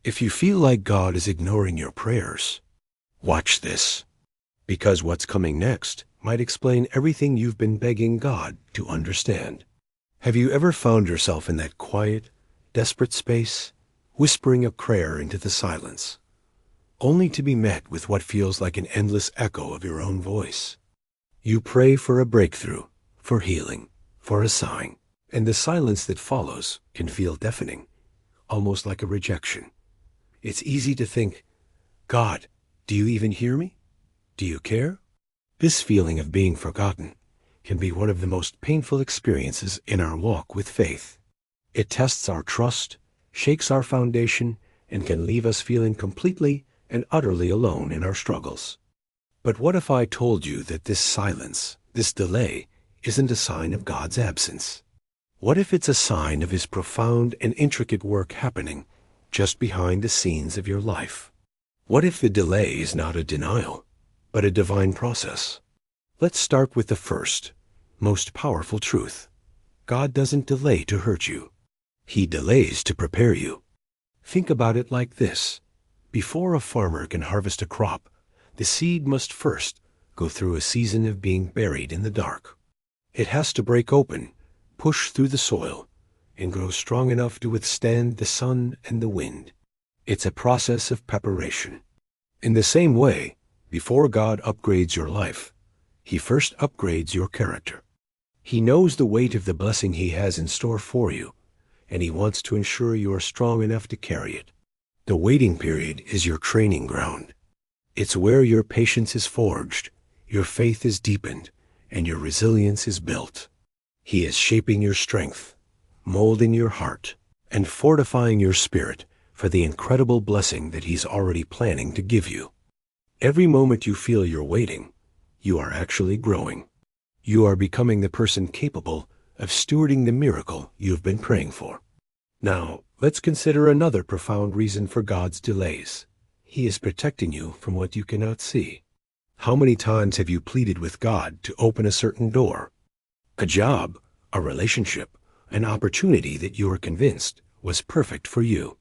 If you feel like God is ignoring your prayers, watch this, because what's coming next might explain everything you've been begging God to understand. Have you ever found yourself in that quiet, desperate space, whispering a prayer into the silence, only to be met with what feels like an endless echo of your own voice? You pray for a breakthrough, for healing, for a sign, and the silence that follows can feel deafening, almost like a rejection. It's easy to think, God, do you even hear me? Do you care? This feeling of being forgotten can be one of the most painful experiences in our walk with faith. It tests our trust, shakes our foundation, and can leave us feeling completely and utterly alone in our struggles. But what if I told you that this silence, this delay, isn't a sign of God's absence? What if it's a sign of His profound and intricate work happening just behind the scenes of your life? What if the delay is not a denial, but a divine process? Let's start with the first, most powerful truth. God doesn't delay to hurt you. He delays to prepare you. Think about it like this. Before a farmer can harvest a crop, the seed must first go through a season of being buried in the dark. It has to break open, push through the soil, and grow strong enough to withstand the sun and the wind. It's a process of preparation. In the same way, before God upgrades your life, He first upgrades your character. He knows the weight of the blessing He has in store for you, and He wants to ensure you are strong enough to carry it. The waiting period is your training ground. It's where your patience is forged, your faith is deepened, and your resilience is built. He is shaping your strength, molding your heart, and fortifying your spirit for the incredible blessing that He's already planning to give you. Every moment you feel you're waiting, you are actually growing. You are becoming the person capable of stewarding the miracle you've been praying for. Now, let's consider another profound reason for God's delays. He is protecting you from what you cannot see. How many times have you pleaded with God to open a certain door? A job, a relationship, an opportunity that you were convinced was perfect for you.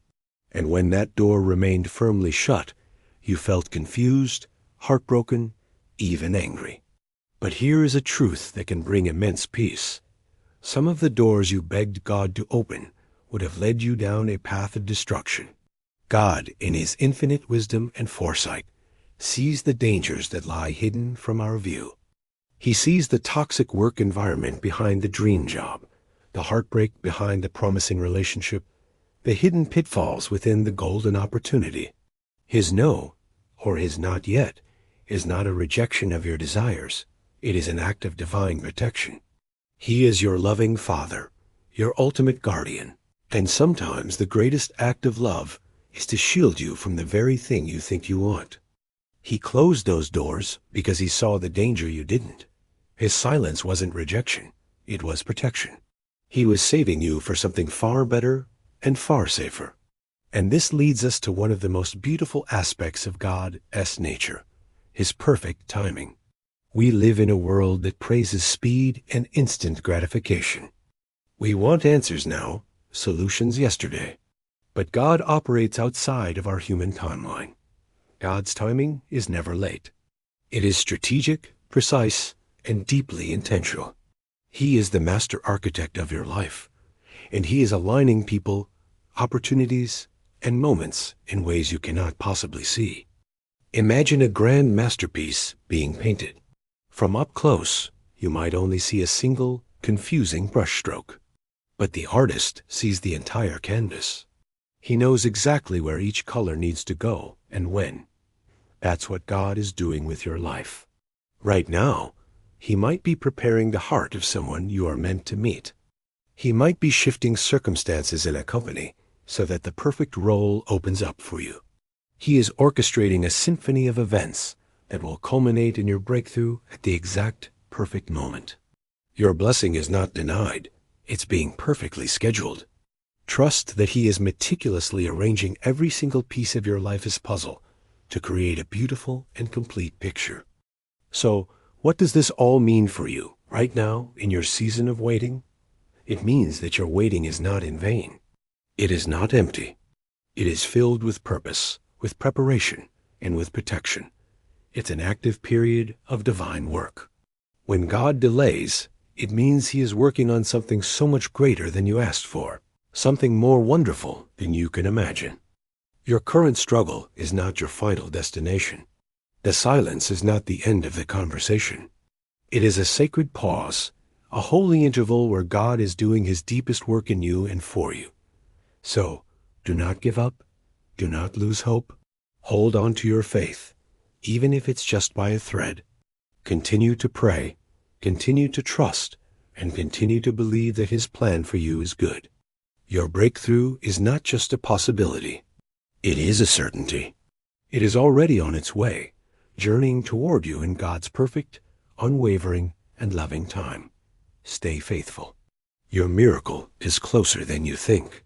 And when that door remained firmly shut, you felt confused, heartbroken, even angry. But here is a truth that can bring immense peace. Some of the doors you begged God to open would have led you down a path of destruction. God, in His infinite wisdom and foresight, sees the dangers that lie hidden from our view. He sees the toxic work environment behind the dream job, the heartbreak behind the promising relationship, the hidden pitfalls within the golden opportunity. His no, or His not yet, is not a rejection of your desires. It is an act of divine protection. He is your loving Father, your ultimate guardian, and sometimes the greatest act of love is to shield you from the very thing you think you want. He closed those doors because He saw the danger you didn't. His silence wasn't rejection, it was protection. He was saving you for something far better and far safer. And this leads us to one of the most beautiful aspects of God's nature, His perfect timing. We live in a world that praises speed and instant gratification. We want answers now, solutions yesterday. But God operates outside of our human timeline. God's timing is never late. It is strategic, precise, and deeply intentional. He is the master architect of your life, and He is aligning people, opportunities, and moments in ways you cannot possibly see. Imagine a grand masterpiece being painted. From up close, you might only see a single, confusing brushstroke. But the artist sees the entire canvas. He knows exactly where each color needs to go and when. That's what God is doing with your life. Right now, He might be preparing the heart of someone you are meant to meet. He might be shifting circumstances in a company so that the perfect role opens up for you. He is orchestrating a symphony of events that will culminate in your breakthrough at the exact perfect moment. Your blessing is not denied. It's being perfectly scheduled. Trust that He is meticulously arranging every single piece of your life's puzzle to create a beautiful and complete picture. So, what does this all mean for you right now in your season of waiting? It means that your waiting is not in vain. It is not empty. It is filled with purpose, with preparation, and with protection. It's an active period of divine work. When God delays, it means He is working on something so much greater than you asked for, something more wonderful than you can imagine. Your current struggle is not your final destination. The silence is not the end of the conversation. It is a sacred pause, a holy interval where God is doing His deepest work in you and for you. So, do not give up. Do not lose hope. Hold on to your faith, even if it's just by a thread. Continue to pray, continue to trust, and continue to believe that His plan for you is good. Your breakthrough is not just a possibility. It is a certainty. It is already on its way, journeying toward you in God's perfect, unwavering, and loving time. Stay faithful. Your miracle is closer than you think.